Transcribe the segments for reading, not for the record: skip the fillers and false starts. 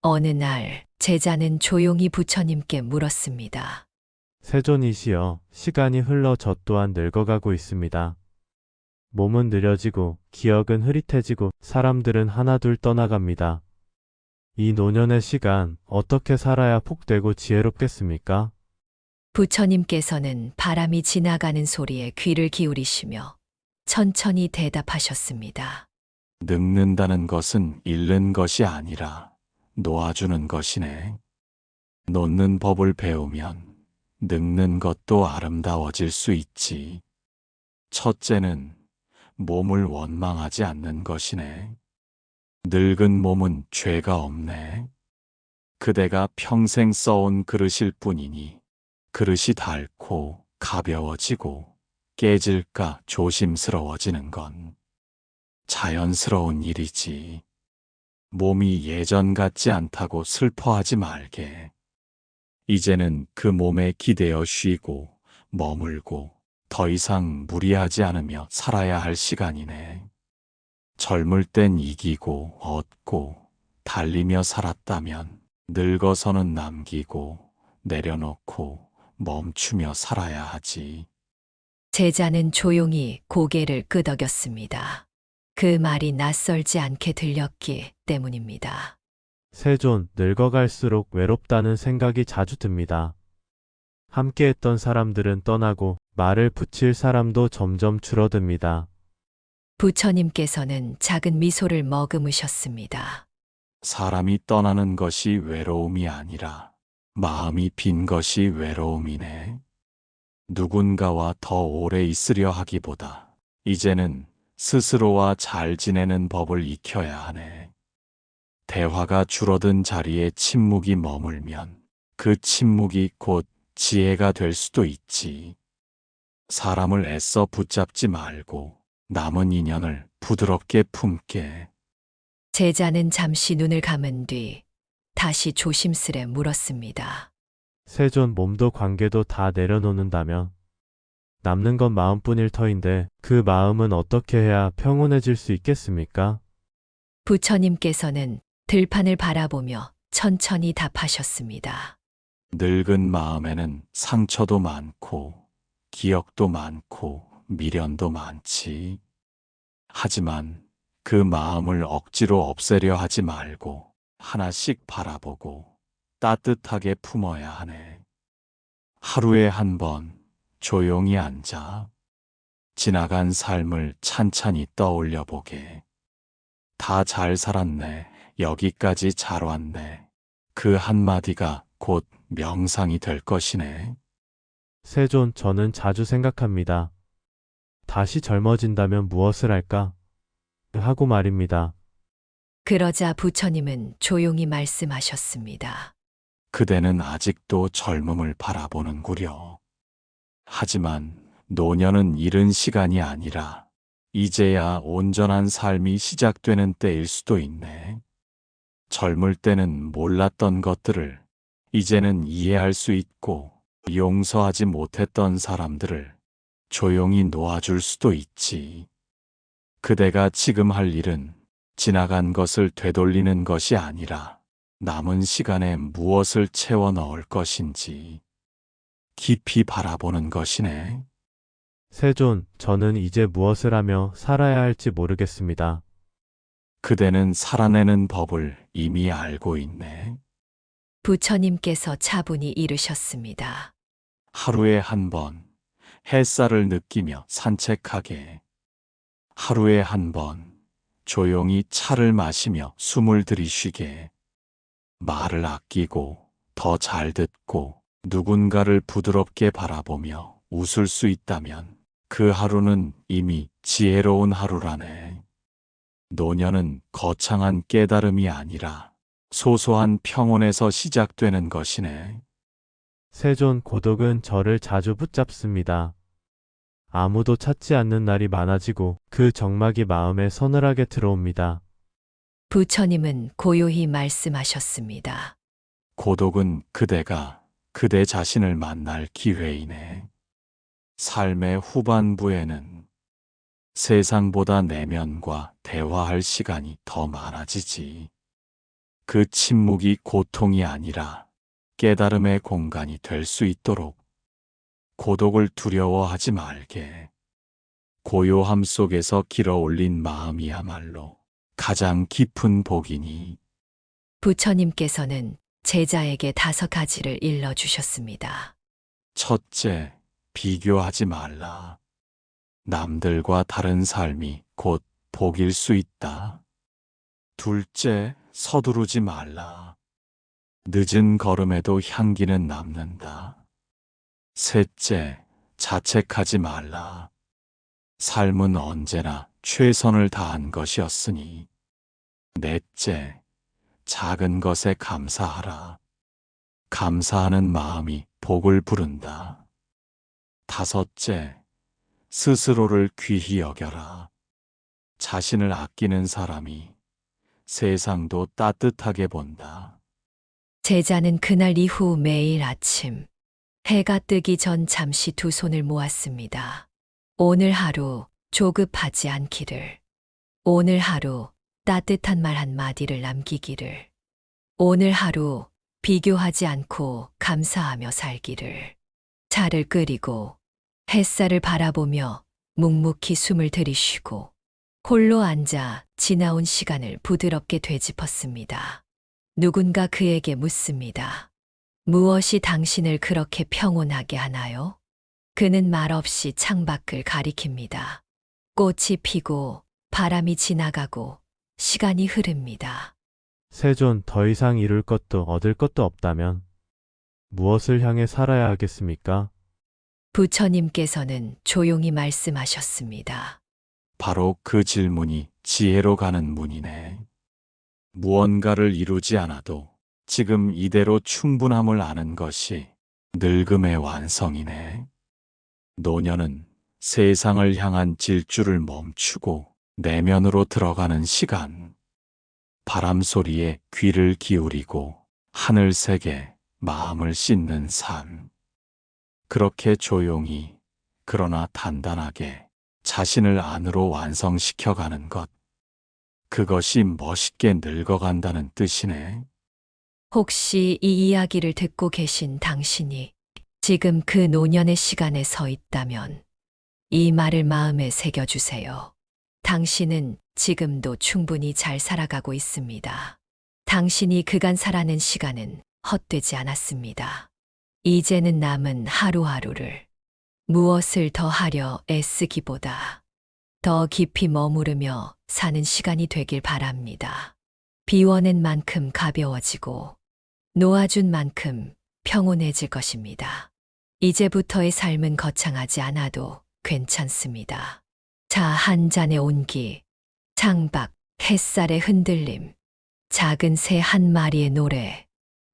어느 날 제자는 조용히 부처님께 물었습니다. 세존이시여, 시간이 흘러 저 또한 늙어가고 있습니다. 몸은 느려지고 기억은 흐릿해지고 사람들은 하나둘 떠나갑니다. 이 노년의 시간 어떻게 살아야 복되고 지혜롭겠습니까? 부처님께서는 바람이 지나가는 소리에 귀를 기울이시며 천천히 대답하셨습니다. 늙는다는 것은 잃는 것이 아니라 놓아주는 것이네. 놓는 법을 배우면 늙는 것도 아름다워질 수 있지. 첫째는 몸을 원망하지 않는 것이네. 늙은 몸은 죄가 없네. 그대가 평생 써온 그릇일 뿐이니 그릇이 닳고 가벼워지고 깨질까 조심스러워지는 건 자연스러운 일이지. 몸이 예전 같지 않다고 슬퍼하지 말게. 이제는 그 몸에 기대어 쉬고 머물고 더 이상 무리하지 않으며 살아야 할 시간이네. 젊을 땐 이기고 얻고 달리며 살았다면 늙어서는 남기고 내려놓고 멈추며 살아야 하지. 제자는 조용히 고개를 끄덕였습니다. 그 말이 낯설지 않게 들렸기 때문입니다. 세존, 늙어갈수록 외롭다는 생각이 자주 듭니다. 함께했던 사람들은 떠나고 말을 붙일 사람도 점점 줄어듭니다. 부처님께서는 작은 미소를 머금으셨습니다. 사람이 떠나는 것이 외로움이 아니라 마음이 빈 것이 외로움이네. 누군가와 더 오래 있으려 하기보다 이제는 스스로와 잘 지내는 법을 익혀야 하네. 대화가 줄어든 자리에 침묵이 머물면 그 침묵이 곧 지혜가 될 수도 있지. 사람을 애써 붙잡지 말고 남은 인연을 부드럽게 품게. 제자는 잠시 눈을 감은 뒤 다시 조심스레 물었습니다. 세존, 몸도 관계도 다 내려놓는다면 남는 건 마음뿐일 터인데 그 마음은 어떻게 해야 평온해질 수 있겠습니까? 부처님께서는 들판을 바라보며 천천히 답하셨습니다. 늙은 마음에는 상처도 많고 기억도 많고 미련도 많지. 하지만 그 마음을 억지로 없애려 하지 말고 하나씩 바라보고 따뜻하게 품어야 하네. 하루에 한 번 조용히 앉아 지나간 삶을 찬찬히 떠올려 보게. 다 잘 살았네. 여기까지 잘 왔네. 그 한마디가 곧 명상이 될 것이네. 세존, 저는 자주 생각합니다. 다시 젊어진다면 무엇을 할까? 하고 말입니다. 그러자 부처님은 조용히 말씀하셨습니다. 그대는 아직도 젊음을 바라보는구려. 하지만 노년은 이른 시간이 아니라 이제야 온전한 삶이 시작되는 때일 수도 있네. 젊을 때는 몰랐던 것들을 이제는 이해할 수 있고 용서하지 못했던 사람들을 조용히 놓아줄 수도 있지. 그대가 지금 할 일은 지나간 것을 되돌리는 것이 아니라 남은 시간에 무엇을 채워 넣을 것인지 깊이 바라보는 것이네. 세존, 저는 이제 무엇을 하며 살아야 할지 모르겠습니다. 그대는 살아내는 법을 이미 알고 있네. 부처님께서 차분히 이르셨습니다. 하루에 한 번 햇살을 느끼며 산책하게. 하루에 한 번 조용히 차를 마시며 숨을 들이쉬게. 말을 아끼고 더 잘 듣고 누군가를 부드럽게 바라보며 웃을 수 있다면 그 하루는 이미 지혜로운 하루라네. 노년은 거창한 깨달음이 아니라 소소한 평온에서 시작되는 것이네. 세존, 고독은 저를 자주 붙잡습니다. 아무도 찾지 않는 날이 많아지고 그 적막이 마음에 서늘하게 들어옵니다. 부처님은 고요히 말씀하셨습니다. 고독은 그대가 그대 자신을 만날 기회이네. 삶의 후반부에는 세상보다 내면과 대화할 시간이 더 많아지지. 그 침묵이 고통이 아니라 깨달음의 공간이 될 수 있도록 고독을 두려워하지 말게. 고요함 속에서 길어올린 마음이야말로 가장 깊은 복이니. 부처님께서는 제자에게 5가지를 일러주셨습니다. 첫째, 비교하지 말라. 남들과 다른 삶이 곧 복일 수 있다. 둘째, 서두르지 말라. 늦은 걸음에도 향기는 남는다. 셋째, 자책하지 말라. 삶은 언제나 최선을 다한 것이었으니. 넷째, 작은 것에 감사하라. 감사하는 마음이 복을 부른다. 다섯째, 스스로를 귀히 여겨라. 자신을 아끼는 사람이 세상도 따뜻하게 본다. 제자는 그날 이후 매일 아침 해가 뜨기 전 잠시 2손을 모았습니다. 오늘 하루 조급하지 않기를. 오늘 하루 따뜻한 말 한마디를 남기기를. 오늘 하루 비교하지 않고 감사하며 살기를. 차를 끓이고 햇살을 바라보며 묵묵히 숨을 들이쉬고 홀로 앉아 지나온 시간을 부드럽게 되짚었습니다. 누군가 그에게 묻습니다. 무엇이 당신을 그렇게 평온하게 하나요? 그는 말없이 창밖을 가리킵니다. 꽃이 피고 바람이 지나가고 시간이 흐릅니다. 세존, 더 이상 이룰 것도 얻을 것도 없다면 무엇을 향해 살아야 하겠습니까? 부처님께서는 조용히 말씀하셨습니다. 바로 그 질문이 지혜로 가는 문이네. 무언가를 이루지 않아도 지금 이대로 충분함을 아는 것이 늙음의 완성이네. 노년은 세상을 향한 질주를 멈추고 내면으로 들어가는 시간. 바람 소리에 귀를 기울이고 하늘색에 마음을 씻는 삶. 그렇게 조용히 그러나 단단하게 자신을 안으로 완성시켜가는 것. 그것이 멋있게 늙어간다는 뜻이네. 혹시 이 이야기를 듣고 계신 당신이 지금 그 노년의 시간에 서 있다면 이 말을 마음에 새겨주세요. 당신은 지금도 충분히 잘 살아가고 있습니다. 당신이 그간 살아낸 시간은 헛되지 않았습니다. 이제는 남은 하루하루를 무엇을 더 하려 애쓰기보다 더 깊이 머무르며 사는 시간이 되길 바랍니다. 비워낸 만큼 가벼워지고 놓아준 만큼 평온해질 것입니다. 이제부터의 삶은 거창하지 않아도 괜찮습니다. 차 한 잔의 온기, 창밖, 햇살의 흔들림, 작은 새 한 마리의 노래,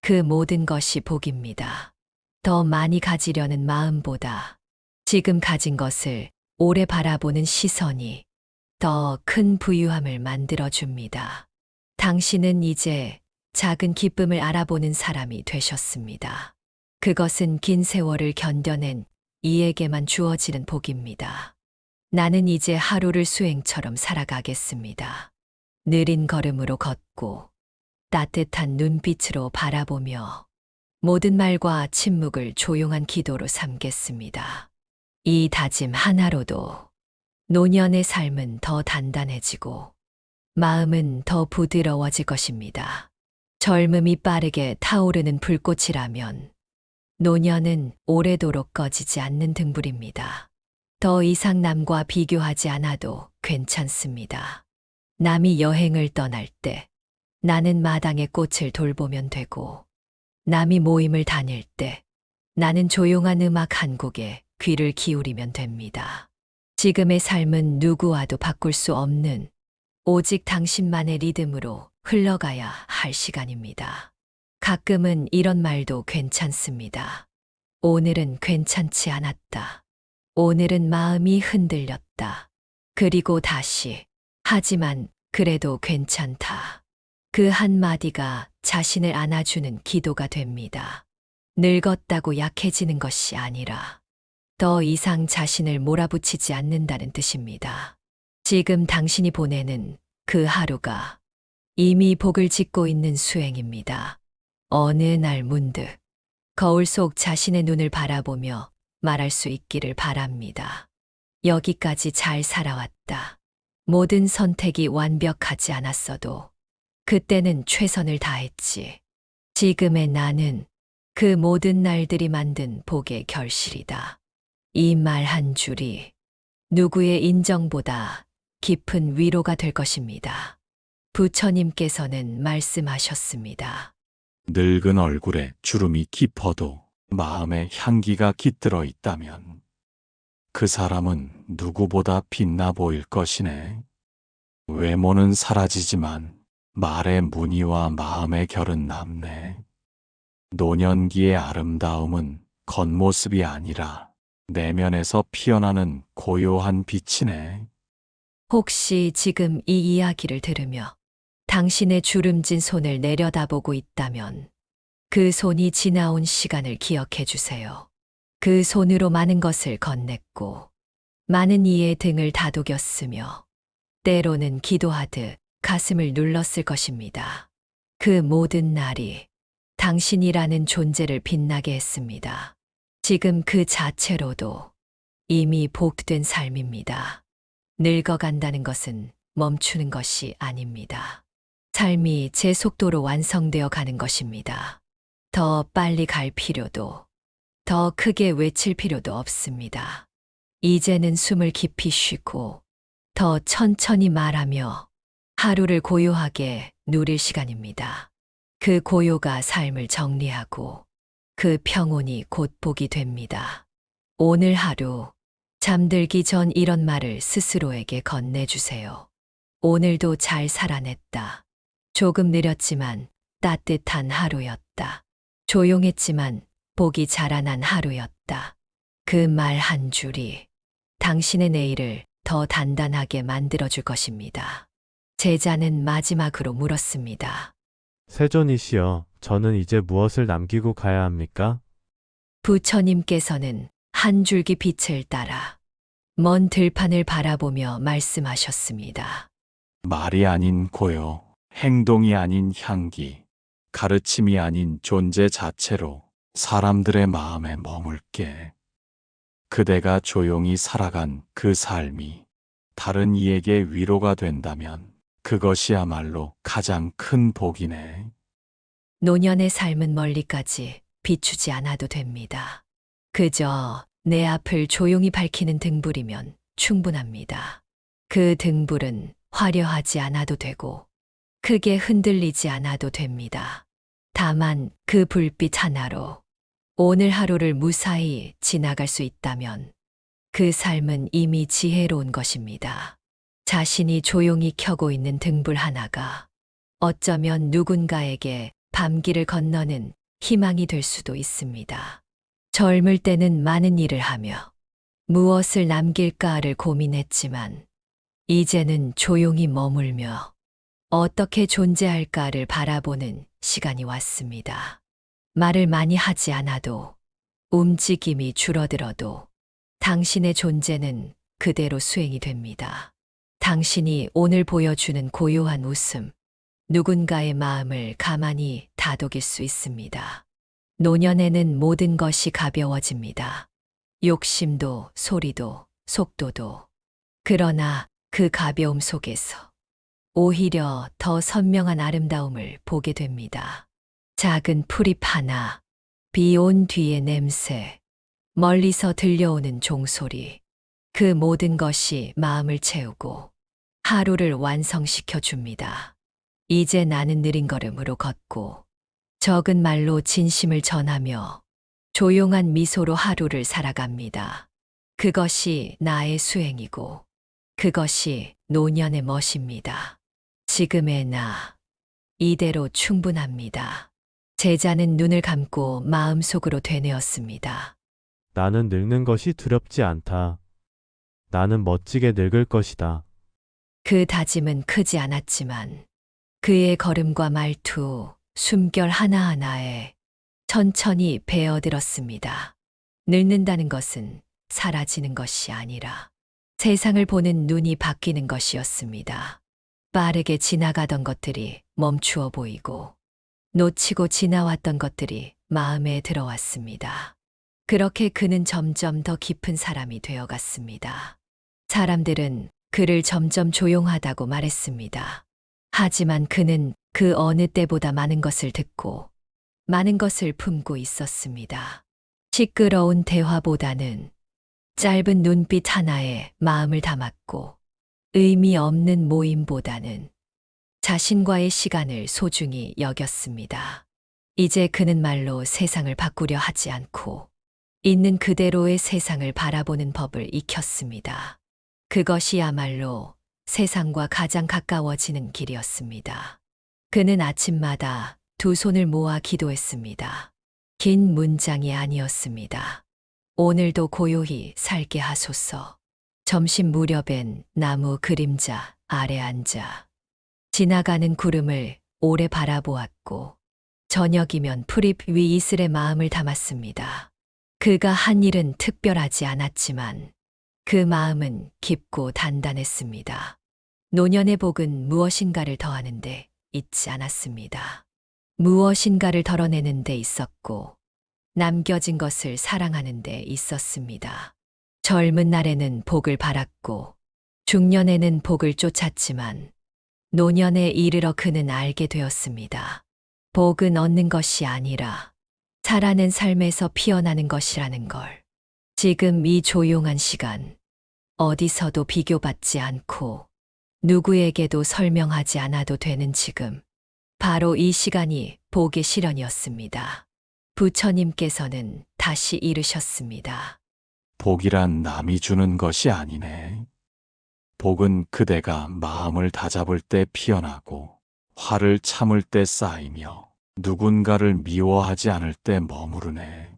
그 모든 것이 복입니다. 더 많이 가지려는 마음보다 지금 가진 것을 오래 바라보는 시선이 더 큰 부유함을 만들어줍니다. 당신은 이제 작은 기쁨을 알아보는 사람이 되셨습니다. 그것은 긴 세월을 견뎌낸 이에게만 주어지는 복입니다. 나는 이제 하루를 수행처럼 살아가겠습니다. 느린 걸음으로 걷고 따뜻한 눈빛으로 바라보며 모든 말과 침묵을 조용한 기도로 삼겠습니다. 이 다짐 하나로도 노년의 삶은 더 단단해지고 마음은 더 부드러워질 것입니다. 젊음이 빠르게 타오르는 불꽃이라면 노년은 오래도록 꺼지지 않는 등불입니다. 더 이상 남과 비교하지 않아도 괜찮습니다. 남이 여행을 떠날 때 나는 마당의 꽃을 돌보면 되고, 남이 모임을 다닐 때 나는 조용한 음악 한 곡에 귀를 기울이면 됩니다. 지금의 삶은 누구와도 바꿀 수 없는 오직 당신만의 리듬으로 흘러가야 할 시간입니다. 가끔은 이런 말도 괜찮습니다. 오늘은 괜찮지 않았다. 오늘은 마음이 흔들렸다. 그리고 다시, 하지만 그래도 괜찮다. 그 한마디가 자신을 안아주는 기도가 됩니다. 늙었다고 약해지는 것이 아니라 더 이상 자신을 몰아붙이지 않는다는 뜻입니다. 지금 당신이 보내는 그 하루가 이미 복을 짓고 있는 수행입니다. 어느 날 문득 거울 속 자신의 눈을 바라보며 말할 수 있기를 바랍니다. 여기까지 잘 살아왔다. 모든 선택이 완벽하지 않았어도 그때는 최선을 다했지. 지금의 나는 그 모든 날들이 만든 복의 결실이다. 이 말 한 줄이 누구의 인정보다 깊은 위로가 될 것입니다. 부처님께서는 말씀하셨습니다. 늙은 얼굴에 주름이 깊어도 마음에 향기가 깃들어 있다면 그 사람은 누구보다 빛나 보일 것이네. 외모는 사라지지만 말의 무늬와 마음의 결은 남네. 노년기의 아름다움은 겉모습이 아니라 내면에서 피어나는 고요한 빛이네. 혹시 지금 이 이야기를 들으며 당신의 주름진 손을 내려다보고 있다면 그 손이 지나온 시간을 기억해 주세요. 그 손으로 많은 것을 건넸고 많은 이의 등을 다독였으며 때로는 기도하듯 가슴을 눌렀을 것입니다. 그 모든 날이 당신이라는 존재를 빛나게 했습니다. 지금 그 자체로도 이미 복된 삶입니다. 늙어간다는 것은 멈추는 것이 아닙니다. 삶이 제 속도로 완성되어 가는 것입니다. 더 빨리 갈 필요도, 더 크게 외칠 필요도 없습니다. 이제는 숨을 깊이 쉬고 더 천천히 말하며 하루를 고요하게 누릴 시간입니다. 그 고요가 삶을 정리하고 그 평온이 곧 복이 됩니다. 오늘 하루 잠들기 전 이런 말을 스스로에게 건네주세요. 오늘도 잘 살아냈다. 조금 느렸지만 따뜻한 하루였다. 조용했지만 복이 자라난 하루였다. 그 말 한 줄이 당신의 내일을 더 단단하게 만들어줄 것입니다. 제자는 마지막으로 물었습니다. 세존이시여, 저는 이제 무엇을 남기고 가야 합니까? 부처님께서는 한 줄기 빛을 따라 먼 들판을 바라보며 말씀하셨습니다. 말이 아닌 고요, 행동이 아닌 향기, 가르침이 아닌 존재 자체로 사람들의 마음에 머물게. 그대가 조용히 살아간 그 삶이 다른 이에게 위로가 된다면 그것이야말로 가장 큰 복이네. 노년의 삶은 멀리까지 비추지 않아도 됩니다. 그저 내 앞을 조용히 밝히는 등불이면 충분합니다. 그 등불은 화려하지 않아도 되고 크게 흔들리지 않아도 됩니다. 다만 그 불빛 하나로 오늘 하루를 무사히 지나갈 수 있다면 그 삶은 이미 지혜로운 것입니다. 자신이 조용히 켜고 있는 등불 하나가 어쩌면 누군가에게 밤길을 건너는 희망이 될 수도 있습니다. 젊을 때는 많은 일을 하며 무엇을 남길까를 고민했지만 이제는 조용히 머물며 어떻게 존재할까를 바라보는 시간이 왔습니다. 말을 많이 하지 않아도 움직임이 줄어들어도 당신의 존재는 그대로 수행이 됩니다. 당신이 오늘 보여주는 고요한 웃음, 누군가의 마음을 가만히 다독일 수 있습니다. 노년에는 모든 것이 가벼워집니다. 욕심도, 소리도, 속도도. 그러나 그 가벼움 속에서 오히려 더 선명한 아름다움을 보게 됩니다. 작은 풀잎 하나, 비 온 뒤의 냄새, 멀리서 들려오는 종소리, 그 모든 것이 마음을 채우고 하루를 완성시켜 줍니다. 이제 나는 느린 걸음으로 걷고 적은 말로 진심을 전하며 조용한 미소로 하루를 살아갑니다. 그것이 나의 수행이고 그것이 노년의 멋입니다. 지금의 나, 이대로 충분합니다. 제자는 눈을 감고 마음속으로 되뇌었습니다. 나는 늙는 것이 두렵지 않다. 나는 멋지게 늙을 것이다. 그 다짐은 크지 않았지만 그의 걸음과 말투, 숨결 하나하나에 천천히 배어들었습니다. 늙는다는 것은 사라지는 것이 아니라 세상을 보는 눈이 바뀌는 것이었습니다. 빠르게 지나가던 것들이 멈추어 보이고 놓치고 지나왔던 것들이 마음에 들어왔습니다. 그렇게 그는 점점 더 깊은 사람이 되어갔습니다. 사람들은 그를 점점 조용하다고 말했습니다. 하지만 그는 그 어느 때보다 많은 것을 듣고 많은 것을 품고 있었습니다. 시끄러운 대화보다는 짧은 눈빛 하나에 마음을 담았고 의미 없는 모임보다는 자신과의 시간을 소중히 여겼습니다. 이제 그는 말로 세상을 바꾸려 하지 않고 있는 그대로의 세상을 바라보는 법을 익혔습니다. 그것이야말로 세상과 가장 가까워지는 길이었습니다. 그는 아침마다 두 손을 모아 기도했습니다. 긴 문장이 아니었습니다. 오늘도 고요히 살게 하소서. 점심 무렵엔 나무 그림자 아래 앉아 지나가는 구름을 오래 바라보았고 저녁이면 풀잎 위 이슬에 마음을 담았습니다. 그가 한 일은 특별하지 않았지만 그 마음은 깊고 단단했습니다. 노년의 복은 무엇인가를 더하는데 있지 않았습니다. 무엇인가를 덜어내는 데 있었고 남겨진 것을 사랑하는 데 있었습니다. 젊은 날에는 복을 바랐고 중년에는 복을 쫓았지만 노년에 이르러 그는 알게 되었습니다. 복은 얻는 것이 아니라 살아낸 삶에서 피어나는 것이라는 걸. 지금 이 조용한 시간, 어디서도 비교받지 않고 누구에게도 설명하지 않아도 되는 지금, 바로 이 시간이 복의 실현이었습니다. 부처님께서는 다시 이르셨습니다. 복이란 남이 주는 것이 아니네. 복은 그대가 마음을 다잡을 때 피어나고 화를 참을 때 쌓이며 누군가를 미워하지 않을 때 머무르네.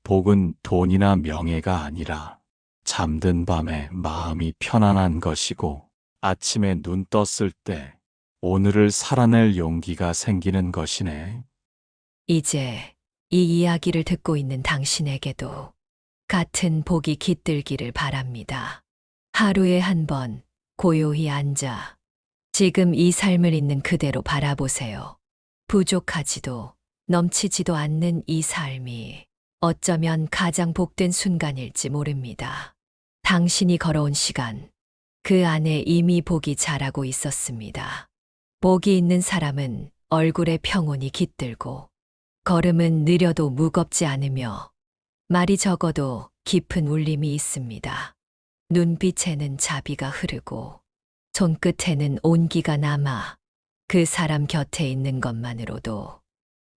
복은 돈이나 명예가 아니라 잠든 밤에 마음이 편안한 것이고 아침에 눈 떴을 때 오늘을 살아낼 용기가 생기는 것이네. 이제 이 이야기를 듣고 있는 당신에게도 같은 복이 깃들기를 바랍니다. 하루에 한 번 고요히 앉아 지금 이 삶을 있는 그대로 바라보세요. 부족하지도 넘치지도 않는 이 삶이 어쩌면 가장 복된 순간일지 모릅니다. 당신이 걸어온 시간, 그 안에 이미 복이 자라고 있었습니다. 복이 있는 사람은 얼굴에 평온이 깃들고 걸음은 느려도 무겁지 않으며 말이 적어도 깊은 울림이 있습니다. 눈빛에는 자비가 흐르고 손끝에는 온기가 남아 그 사람 곁에 있는 것만으로도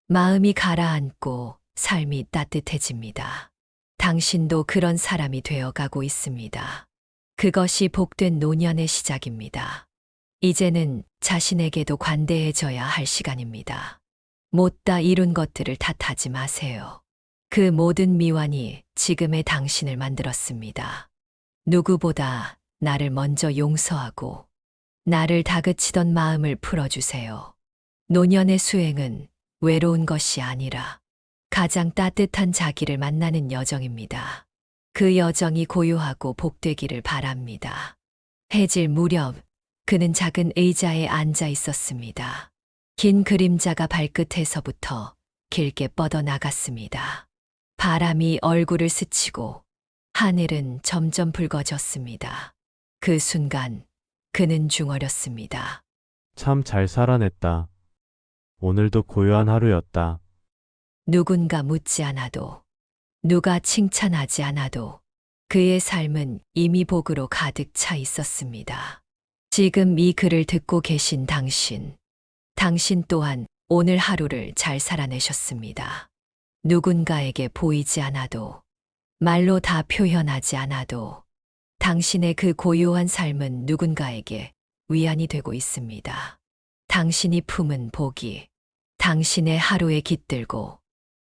마음이 가라앉고 삶이 따뜻해집니다. 당신도 그런 사람이 되어가고 있습니다. 그것이 복된 노년의 시작입니다. 이제는 자신에게도 관대해져야 할 시간입니다. 못다 이룬 것들을 탓하지 마세요. 그 모든 미완이 지금의 당신을 만들었습니다. 누구보다 나를 먼저 용서하고 나를 다그치던 마음을 풀어주세요. 노년의 수행은 외로운 것이 아니라 가장 따뜻한 자기를 만나는 여정입니다. 그 여정이 고요하고 복되기를 바랍니다. 해질 무렵 그는 작은 의자에 앉아 있었습니다. 긴 그림자가 발끝에서부터 길게 뻗어나갔습니다. 바람이 얼굴을 스치고 하늘은 점점 붉어졌습니다. 그 순간 그는 중얼였습니다. 참 잘 살아냈다. 오늘도 고요한 하루였다. 누군가 묻지 않아도, 누가 칭찬하지 않아도 그의 삶은 이미 복으로 가득 차 있었습니다. 지금 이 글을 듣고 계신 당신 또한 오늘 하루를 잘 살아내셨습니다. 누군가에게 보이지 않아도, 말로 다 표현하지 않아도 당신의 그 고요한 삶은 누군가에게 위안이 되고 있습니다. 당신이 품은 복이 당신의 하루에 깃들고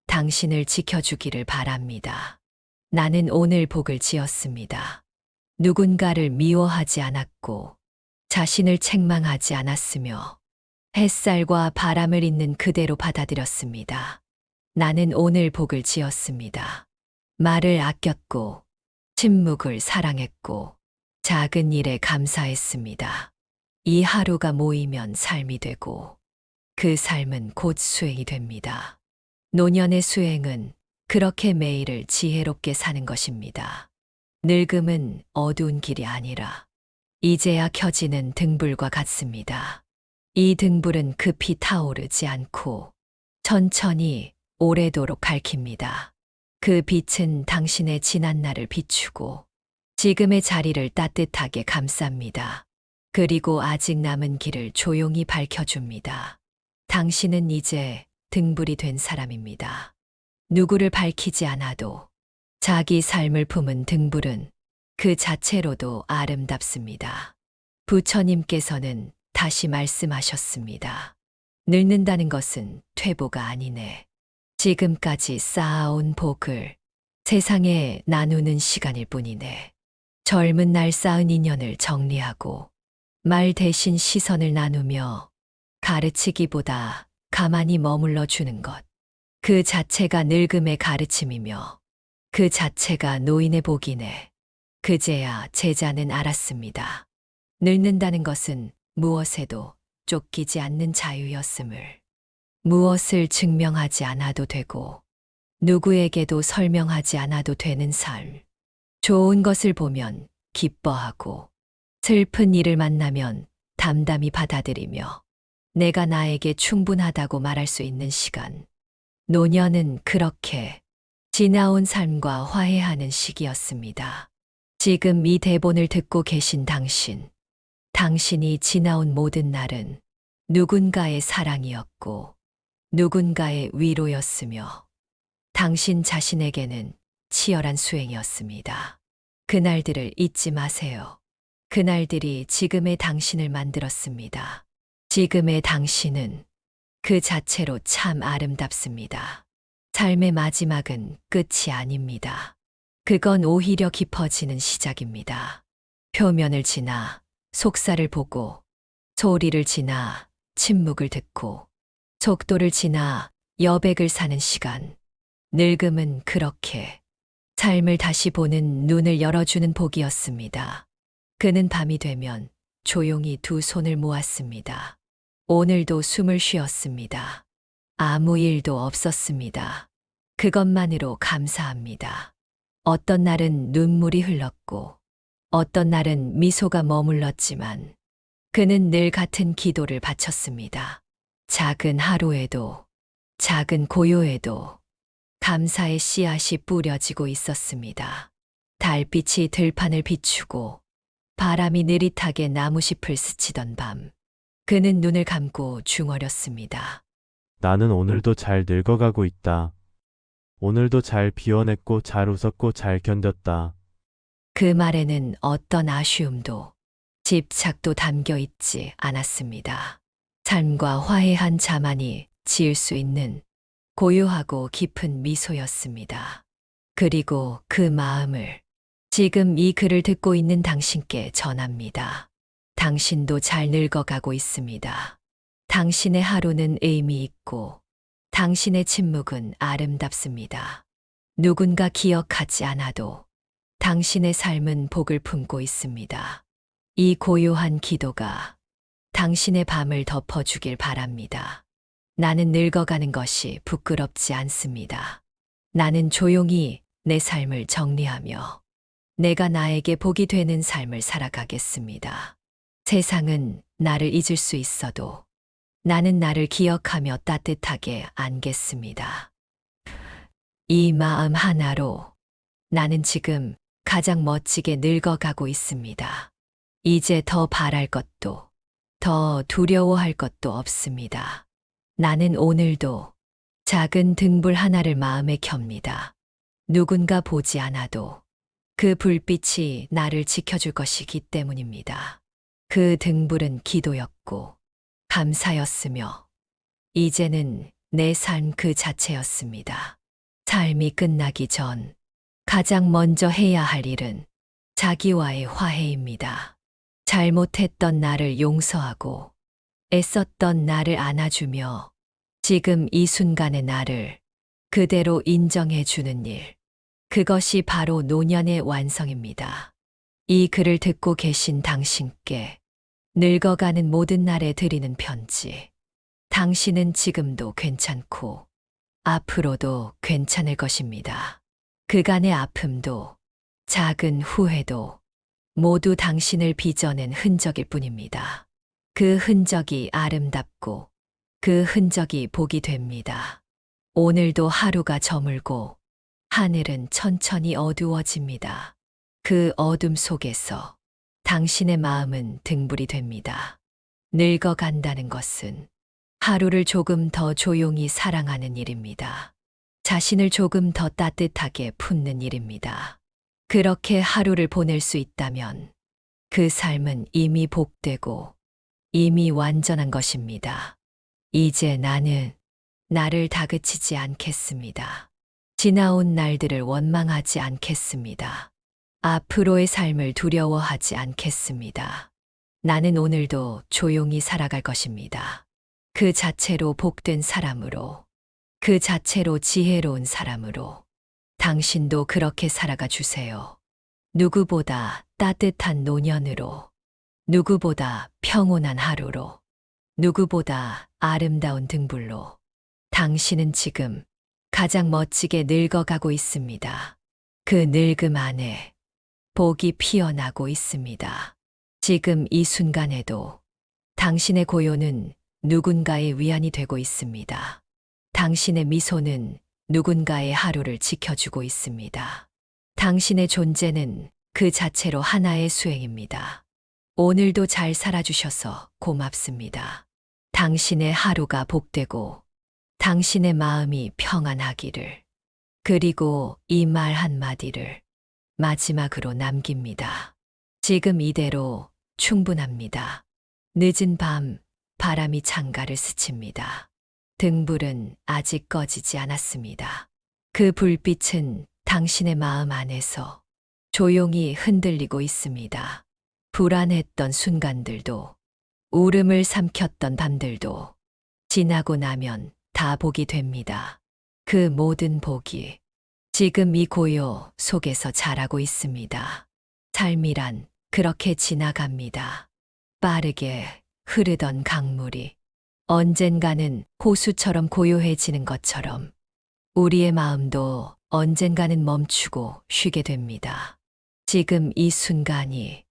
당신을 지켜주기를 바랍니다. 나는 오늘 복을 지었습니다. 누군가를 미워하지 않았고 자신을 책망하지 않았으며 햇살과 바람을 있는 그대로 받아들였습니다. 나는 오늘 복을 지었습니다. 말을 아꼈고 침묵을 사랑했고 작은 일에 감사했습니다. 이 하루가 모이면 삶이 되고 그 삶은 곧 수행이 됩니다. 노년의 수행은 그렇게 매일을 지혜롭게 사는 것입니다. 늙음은 어두운 길이 아니라 이제야 켜지는 등불과 같습니다. 이 등불은 급히 타오르지 않고 천천히 오래도록 밝힙니다. 그 빛은 당신의 지난 날을 비추고 지금의 자리를 따뜻하게 감쌉니다. 그리고 아직 남은 길을 조용히 밝혀줍니다. 당신은 이제 등불이 된 사람입니다. 누구를 밝히지 않아도 자기 삶을 품은 등불은 그 자체로도 아름답습니다. 부처님께서는 다시 말씀하셨습니다. 늙는다는 것은 퇴보가 아니네. 지금까지 쌓아온 복을 세상에 나누는 시간일 뿐이네. 젊은 날 쌓은 인연을 정리하고 말 대신 시선을 나누며 가르치기보다 가만히 머물러 주는 것. 그 자체가 늙음의 가르침이며 그 자체가 노인의 복이네. 그제야 제자는 알았습니다. 늙는다는 것은 무엇에도 쫓기지 않는 자유였음을. 무엇을 증명하지 않아도 되고 누구에게도 설명하지 않아도 되는 삶. 좋은 것을 보면 기뻐하고 슬픈 일을 만나면 담담히 받아들이며 내가 나에게 충분하다고 말할 수 있는 시간. 노년은 그렇게 지나온 삶과 화해하는 시기였습니다. 지금 이 대본을 듣고 계신 당신. 당신이 지나온 모든 날은 누군가의 사랑이었고 누군가의 위로였으며 당신 자신에게는 치열한 수행이었습니다. 그날들을 잊지 마세요. 그날들이 지금의 당신을 만들었습니다. 지금의 당신은 그 자체로 참 아름답습니다. 삶의 마지막은 끝이 아닙니다. 그건 오히려 깊어지는 시작입니다. 표면을 지나 속살을 보고 소리를 지나 침묵을 듣고 속도를 지나 여백을 사는 시간. 늙음은 그렇게 삶을 다시 보는 눈을 열어주는 복이었습니다. 그는 밤이 되면 조용히 두 손을 모았습니다. 오늘도 숨을 쉬었습니다. 아무 일도 없었습니다. 그것만으로 감사합니다. 어떤 날은 눈물이 흘렀고 어떤 날은 미소가 머물렀지만 그는 늘 같은 기도를 바쳤습니다. 작은 하루에도 작은 고요에도 감사의 씨앗이 뿌려지고 있었습니다. 달빛이 들판을 비추고 바람이 느릿하게 나무잎을 스치던 밤. 그는 눈을 감고 중얼였습니다. 나는 오늘도 잘 늙어가고 있다. 오늘도 잘 비워냈고 잘 웃었고 잘 견뎠다. 그 말에는 어떤 아쉬움도 집착도 담겨 있지 않았습니다. 삶과 화해한 자만이 지을 수 있는 고요하고 깊은 미소였습니다. 그리고 그 마음을 지금 이 글을 듣고 있는 당신께 전합니다. 당신도 잘 늙어가고 있습니다. 당신의 하루는 의미 있고 당신의 침묵은 아름답습니다. 누군가 기억하지 않아도 당신의 삶은 복을 품고 있습니다. 이 고요한 기도가 당신의 밤을 덮어주길 바랍니다. 나는 늙어가는 것이 부끄럽지 않습니다. 나는 조용히 내 삶을 정리하며 내가 나에게 복이 되는 삶을 살아가겠습니다. 세상은 나를 잊을 수 있어도 나는 나를 기억하며 따뜻하게 안겠습니다. 이 마음 하나로 나는 지금 가장 멋지게 늙어가고 있습니다. 이제 더 바랄 것도 더 두려워할 것도 없습니다. 나는 오늘도 작은 등불 하나를 마음에 켭니다. 누군가 보지 않아도 그 불빛이 나를 지켜줄 것이기 때문입니다. 그 등불은 기도였고 감사였으며 이제는 내 삶 그 자체였습니다. 삶이 끝나기 전 가장 먼저 해야 할 일은 자기와의 화해입니다. 잘못했던 나를 용서하고 애썼던 나를 안아주며 지금 이 순간의 나를 그대로 인정해주는 일. 그것이 바로 노년의 완성입니다. 이 글을 듣고 계신 당신께 늙어가는 모든 날에 드리는 편지. 당신은 지금도 괜찮고 앞으로도 괜찮을 것입니다. 그간의 아픔도 작은 후회도 모두 당신을 빚어낸 흔적일 뿐입니다. 그 흔적이 아름답고 그 흔적이 복이 됩니다. 오늘도 하루가 저물고 하늘은 천천히 어두워집니다. 그 어둠 속에서 당신의 마음은 등불이 됩니다. 늙어간다는 것은 하루를 조금 더 조용히 사랑하는 일입니다. 자신을 조금 더 따뜻하게 품는 일입니다. 그렇게 하루를 보낼 수 있다면 그 삶은 이미 복되고 이미 완전한 것입니다. 이제 나는 나를 다그치지 않겠습니다. 지나온 날들을 원망하지 않겠습니다. 앞으로의 삶을 두려워하지 않겠습니다. 나는 오늘도 조용히 살아갈 것입니다. 그 자체로 복된 사람으로, 그 자체로 지혜로운 사람으로 당신도 그렇게 살아가 주세요. 누구보다 따뜻한 노년으로, 누구보다 평온한 하루로, 누구보다 아름다운 등불로 당신은 지금 가장 멋지게 늙어가고 있습니다. 그 늙음 안에 복이 피어나고 있습니다. 지금 이 순간에도 당신의 고요는 누군가의 위안이 되고 있습니다. 당신의 미소는 누군가의 하루를 지켜주고 있습니다. 당신의 존재는 그 자체로 하나의 수행입니다. 오늘도 잘 살아주셔서 고맙습니다. 당신의 하루가 복되고 당신의 마음이 평안하기를. 그리고 이 말 한마디를 마지막으로 남깁니다. 지금 이대로 충분합니다. 늦은 밤 바람이 창가를 스칩니다. 등불은 아직 꺼지지 않았습니다. 그 불빛은 당신의 마음 안에서 조용히 흔들리고 있습니다. 불안했던 순간들도, 울음을 삼켰던 밤들도 지나고 나면 다 복이 됩니다. 그 모든 복이 지금 이 고요 속에서 자라고 있습니다. 삶이란 그렇게 지나갑니다. 빠르게 흐르던 강물이 언젠가는 호수처럼 고요해지는 것처럼 우리의 마음도 언젠가는 멈추고 쉬게 됩니다. 지금 이 순간이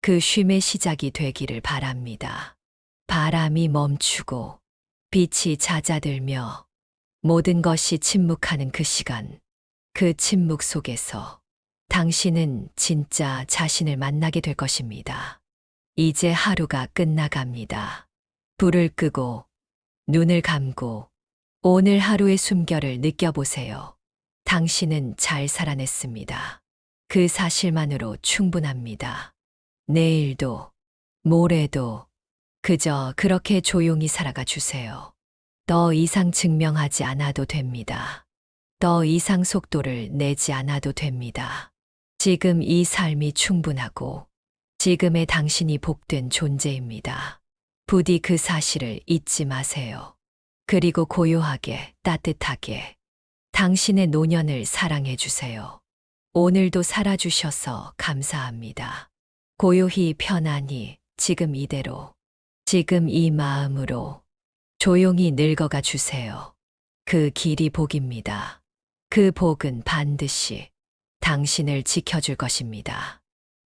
그 쉼의 시작이 되기를 바랍니다. 바람이 멈추고 빛이 잦아들며 모든 것이 침묵하는 그 시간, 그 침묵 속에서 당신은 진짜 자신을 만나게 될 것입니다. 이제 하루가 끝나갑니다. 불을 끄고 눈을 감고 오늘 하루의 숨결을 느껴보세요. 당신은 잘 살아냈습니다. 그 사실만으로 충분합니다. 내일도, 모레도 그저 그렇게 조용히 살아가 주세요. 더 이상 증명하지 않아도 됩니다. 더 이상 속도를 내지 않아도 됩니다. 지금 이 삶이 충분하고 지금의 당신이 복된 존재입니다. 부디 그 사실을 잊지 마세요. 그리고 고요하게, 따뜻하게 당신의 노년을 사랑해 주세요. 오늘도 살아주셔서 감사합니다. 고요히 편안히 지금 이대로, 지금 이 마음으로 조용히 늙어가 주세요. 그 길이 복입니다. 그 복은 반드시 당신을 지켜줄 것입니다.